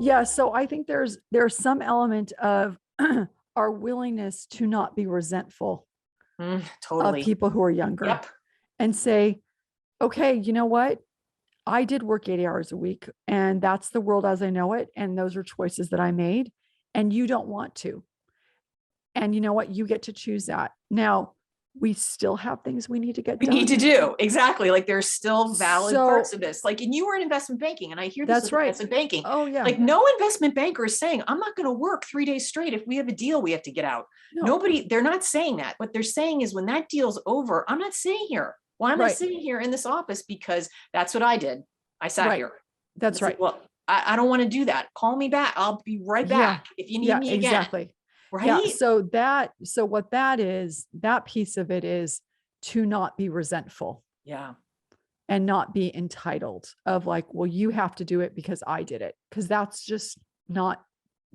Yeah. So I think there's some element of our willingness to not be resentful of Totally. people who are younger Yep. and say, okay, you know what? I did work 80 hours a week and that's the world as I know it. And those are choices that I made and you don't want to. And you know what? You get to choose that. Now, we still have things we need to get We need to done. do. Exactly. Like there's still valid parts So of this. Like, and you were in investment banking, and I hear this that's with right. investment banking. Oh, yeah. Like no investment banker is saying, I'm not going to work 3 days straight. If we have a deal, we have to get out. No, Nobody, they're not saying that. What they're saying is when that deal's over, I'm not sitting here. Why am I right. sitting here in this office? Because that's what I did. I sat Right. here. That's It's like, right. well, I don't want to do that. Call me back. I'll be right Yeah. back if you need Yeah, me again. exactly. Yeah. Right. So what that is, that piece of it is to not be resentful Yeah. and not be entitled of like, well, you have to do it because I did it. Cause that's just not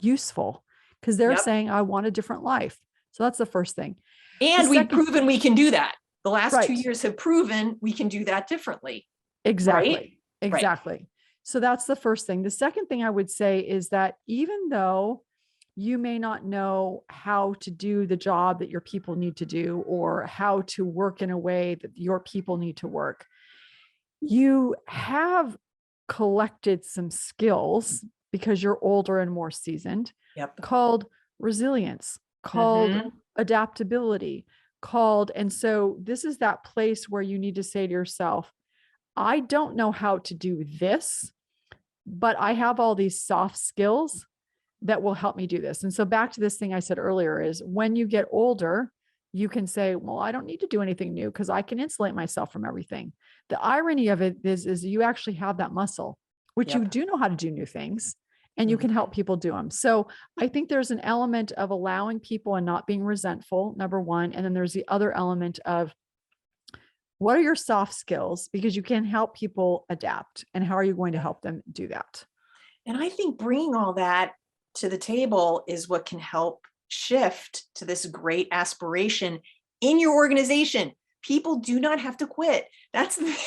useful because they're Yep. saying, I want a different life. So that's the first thing. The And we've second, proven we can do that. The last 2 right. years have proven we can do that differently. Right? Exactly. Right. Exactly. So that's the first thing. The second thing I would say is that even though you may not know how to do the job that your people need to do or how to work in a way that your people need to work, you have collected some skills because you're older and more seasoned Yep. called resilience, called Mm-hmm. adaptability, called. And so this is that place where you need to say to yourself, I don't know how to do this, but I have all these soft skills that will help me do this. And so back to this thing I said earlier is when you get older, you can say, well, I don't need to do anything new because I can insulate myself from everything. The irony of it is you actually have that muscle, which you Yep. do know how to do new things and you Mhm. can help people do them. So I think there's an element of allowing people and not being resentful, number one. And then there's the other element of what are your soft skills? Because you can help people adapt. And how are you going to Yeah. help them do that? And I think bringing all that to the table is what can help shift to this great aspiration in your organization. People do not have to quit. That's the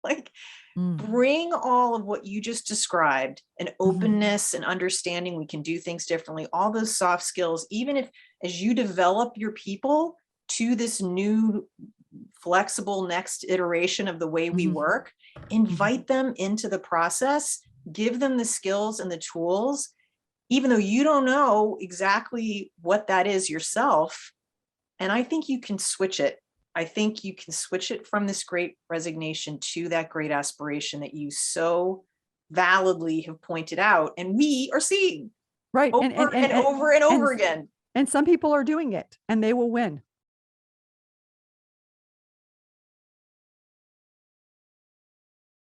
like Mm. bring all of what you just described, an Mhm. openness and understanding we can do things differently, all those soft skills, even if as you develop your people to this new flexible next iteration of the way we Mhm. work, Mhm. invite them into the process, give them the skills and the tools, even though you don't know exactly what that is yourself. And I think you can switch it. I think you can switch it from this great resignation to that great aspiration that you so validly have pointed out. And we are seeing Right. over and over and And over again. and some people are doing it and they will win.